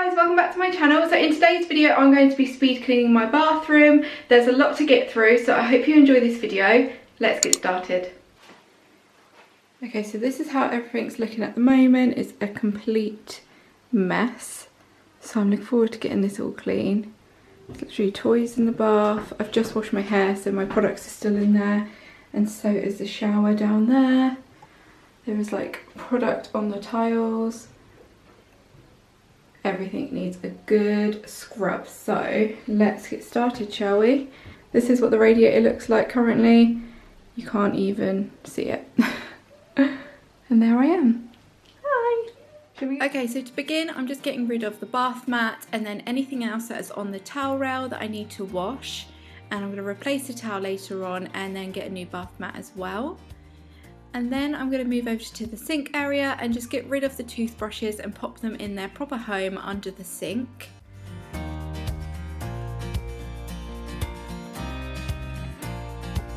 guys, welcome back to my channel. So in today's video I'm going to be speed cleaning my bathroom. There's a lot to get through, so I hope you enjoy this video. Let's get started. Okay, so this is how everything's looking at the moment. It's a complete mess, so I'm looking forward to getting this all clean. There's literally toys in the bath. I've just washed my hair, so my products are still in there, and so is the shower down there. There is like product on the tiles. Everything needs a good scrub, so let's get started, shall we? This is what the radiator looks like currently. You can't even see it. And there I am. Hi! Okay, so to begin, I'm just getting rid of the bath mat and then anything else that is on the towel rail that I need to wash. And I'm going to replace the towel later on and then get a new bath mat as well. And then I'm going to move over to the sink area and just get rid of the toothbrushes and pop them in their proper home under the sink.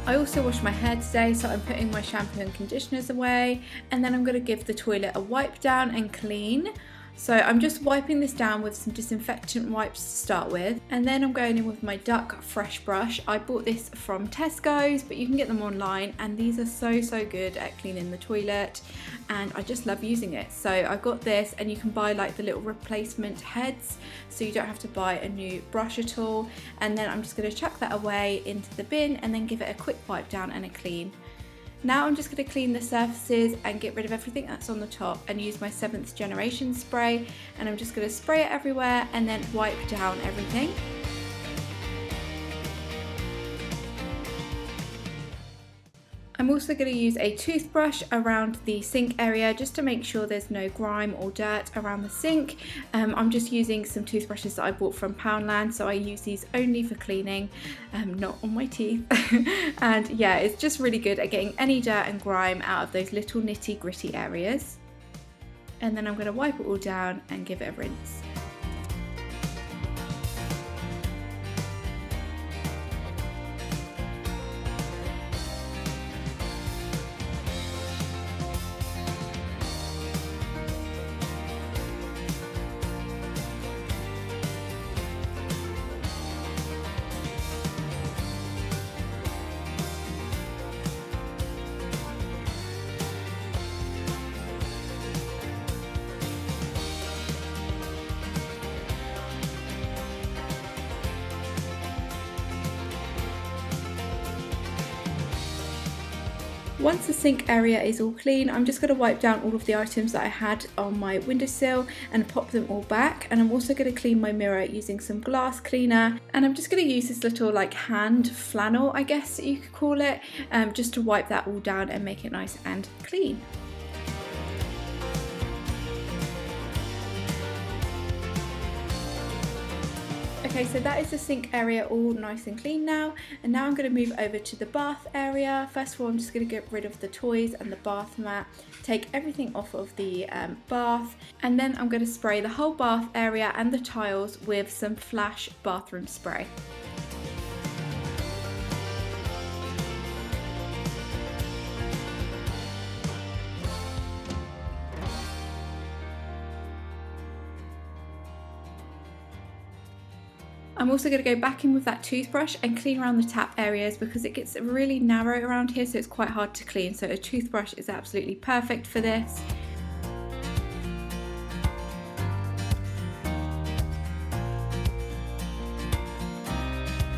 I also washed my hair today, so I'm putting my shampoo and conditioners away, and then I'm going to give the toilet a wipe down and clean. So I'm just wiping this down with some disinfectant wipes to start with, and then I'm going in with my Duck Fresh brush. I bought this from Tesco's, but you can get them online, and these are so good at cleaning the toilet, and I just love using it. So I got this, and you can buy like the little replacement heads, so you don't have to buy a new brush at all. And then I'm just going to chuck that away into the bin and then give it a quick wipe down and a clean. Now I'm just going to clean the surfaces and get rid of everything that's on the top and use my 7th generation spray, and I'm just going to spray it everywhere and then wipe down everything. I'm also going to use a toothbrush around the sink area just to make sure there's no grime or dirt around the sink. I'm just using some toothbrushes that I bought from Poundland, so I use these only for cleaning, not on my teeth. And yeah, it's just really good at getting any dirt and grime out of those little nitty gritty areas. And then I'm going to wipe it all down and give it a rinse. Once the sink area is all clean, I'm just going to wipe down all of the items that I had on my windowsill and pop them all back. And I'm also going to clean my mirror using some glass cleaner. And I'm just going to use this little like hand flannel, I guess you could call it, just to wipe that all down and make it nice and clean. Okay, so that is the sink area all nice and clean now, and now I'm going to move over to the bath area. First of all, I'm just going to get rid of the toys and the bath mat, take everything off of the bath, and then I'm going to spray the whole bath area and the tiles with some Flash bathroom spray. I'm also going to go back in with that toothbrush and clean around the tap areas because it gets really narrow around here, so it's quite hard to clean. So a toothbrush is absolutely perfect for this.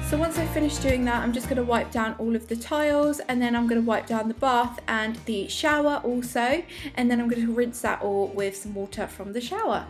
So once I've finished doing that, I'm just going to wipe down all of the tiles, and then I'm going to wipe down the bath and the shower also, and then I'm going to rinse that all with some water from the shower.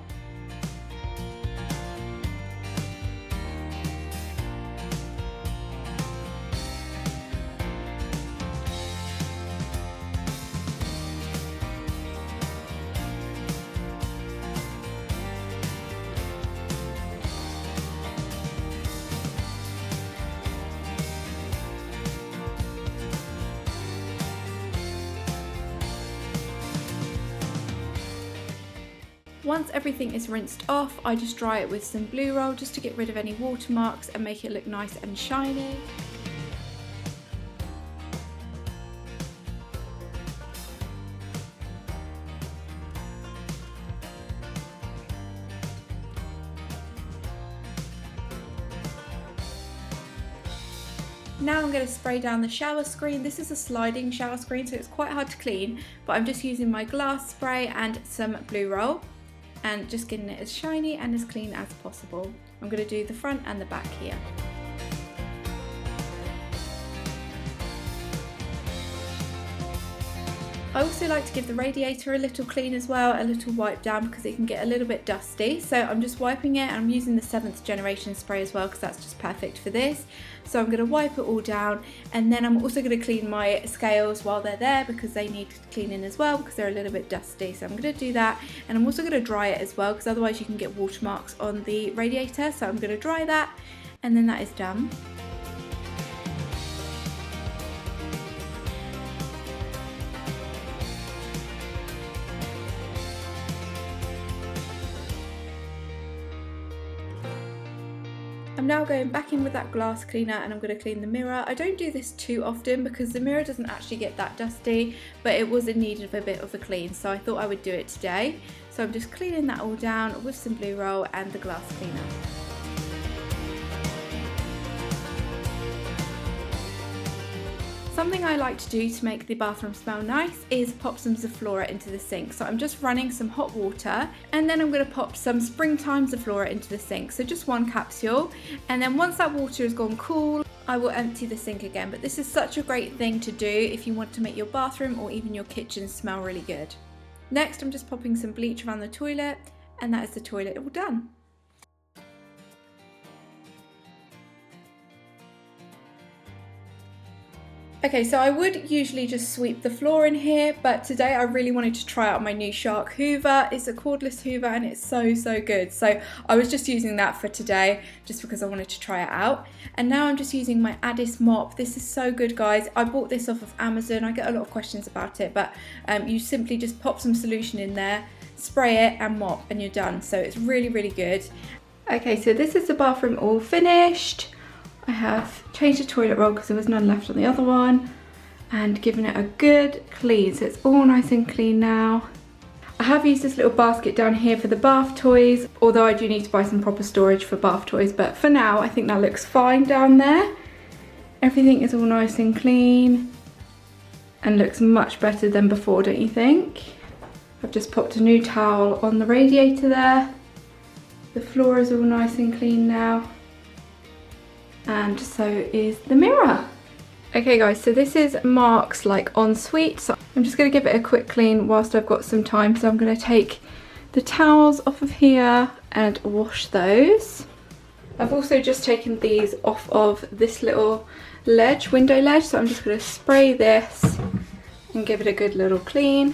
Once everything is rinsed off, I just dry it with some blue roll just to get rid of any watermarks and make it look nice and shiny. Now I'm going to spray down the shower screen. This is a sliding shower screen, so it's quite hard to clean, but I'm just using my glass spray and some blue roll and just getting it as shiny and as clean as possible. I'm going to do the front and the back here. I also like to give the radiator a little clean as well, a little wipe down, because it can get a little bit dusty. So I'm just wiping it, and I'm using the 7th generation spray as well because that's just perfect for this. So I'm going to wipe it all down, and then I'm also going to clean my scales while they're there because they need cleaning as well because they're a little bit dusty. So I'm going to do that, and I'm also going to dry it as well because otherwise you can get watermarks on the radiator. So I'm going to dry that, and then that is done. I'm now going back in with that glass cleaner and I'm going to clean the mirror. I don't do this too often because the mirror doesn't actually get that dusty, but it was in need of a bit of a clean, so I thought I would do it today. So I'm just cleaning that all down with some blue roll and the glass cleaner. Something I like to do to make the bathroom smell nice is pop some Zoflora into the sink. So I'm just running some hot water, and then I'm going to pop some springtime Zoflora into the sink. So just 1 capsule, and then once that water has gone cool, I will empty the sink again. But this is such a great thing to do if you want to make your bathroom or even your kitchen smell really good. Next, I'm just popping some bleach around the toilet, and that is the toilet all done. Okay, so I would usually just sweep the floor in here, but today I really wanted to try out my new Shark Hoover. It's a cordless Hoover and it's so good. So I was just using that for today just because I wanted to try it out. And now I'm just using my Addis mop. This is so good, guys. I bought this off of Amazon. I get a lot of questions about it, but you simply just pop some solution in there, spray it and mop, and you're done. So it's really good. Okay, so this is the bathroom all finished. I have changed the toilet roll because there was none left on the other one and given it a good clean, so it's all nice and clean now. I have used this little basket down here for the bath toys, although I do need to buy some proper storage for bath toys, but for now I think that looks fine down there. Everything is all nice and clean and looks much better than before, don't you think? I've just popped a new towel on the radiator there. The floor is all nice and clean now. And so is the mirror. Okay guys, so this is Mark's like Ensuite, so I'm just going to give it a quick clean whilst I've got some time. So I'm going to take the towels off of here and wash those. I've also just taken these off of this little ledge, window ledge, so I'm just going to spray this and give it a good little clean.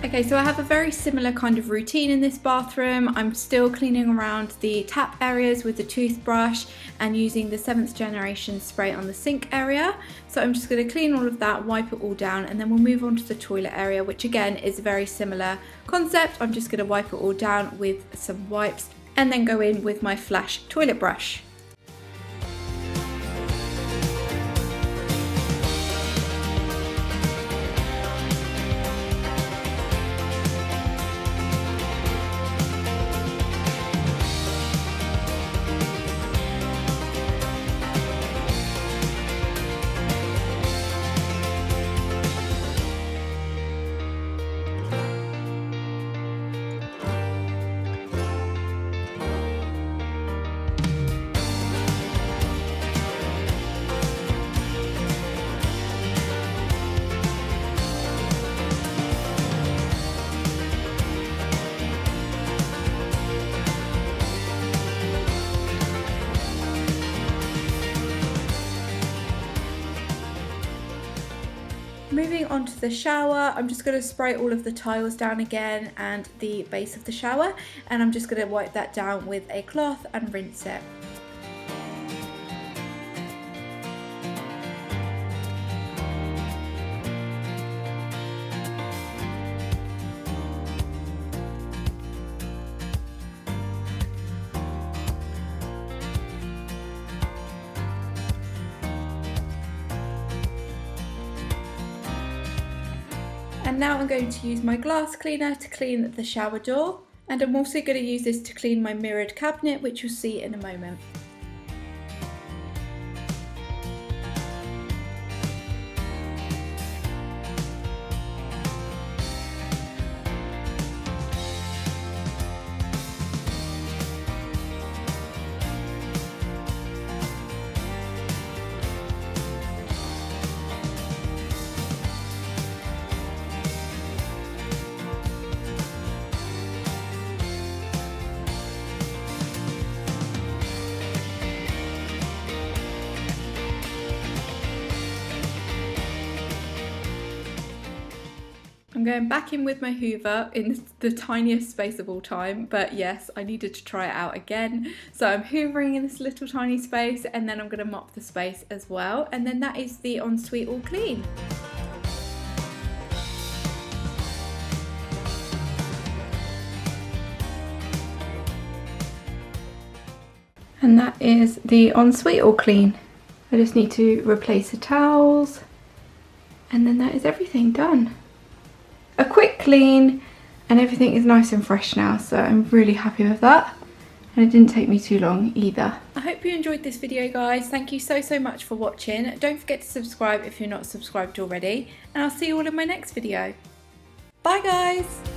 Okay, so I have a very similar kind of routine in this bathroom. I'm still cleaning around the tap areas with the toothbrush and using the 7th generation spray on the sink area. So I'm just going to clean all of that, wipe it all down, and then we'll move on to the toilet area, which again is a very similar concept. I'm just going to wipe it all down with some wipes and then go in with my Flash toilet brush. Moving on to the shower, I'm just going to spray all of the tiles down again and the base of the shower, and I'm just going to wipe that down with a cloth and rinse it. And now I'm going to use my glass cleaner to clean the shower door. And I'm also going to use this to clean my mirrored cabinet, which you'll see in a moment. I'm going back in with my Hoover in the tiniest space of all time, but yes, I needed to try it out again. So I'm hoovering in this little tiny space, and then I'm going to mop the space as well. And then that is the Ensuite All Clean. And that is the Ensuite All Clean. I just need to replace the towels, and then that is everything done. A quick clean and everything is nice and fresh now, so I'm really happy with that, and it didn't take me too long either. I hope you enjoyed this video, guys. Thank you so much for watching. Don't forget to subscribe if you're not subscribed already, and I'll see you all in my next video. Bye guys!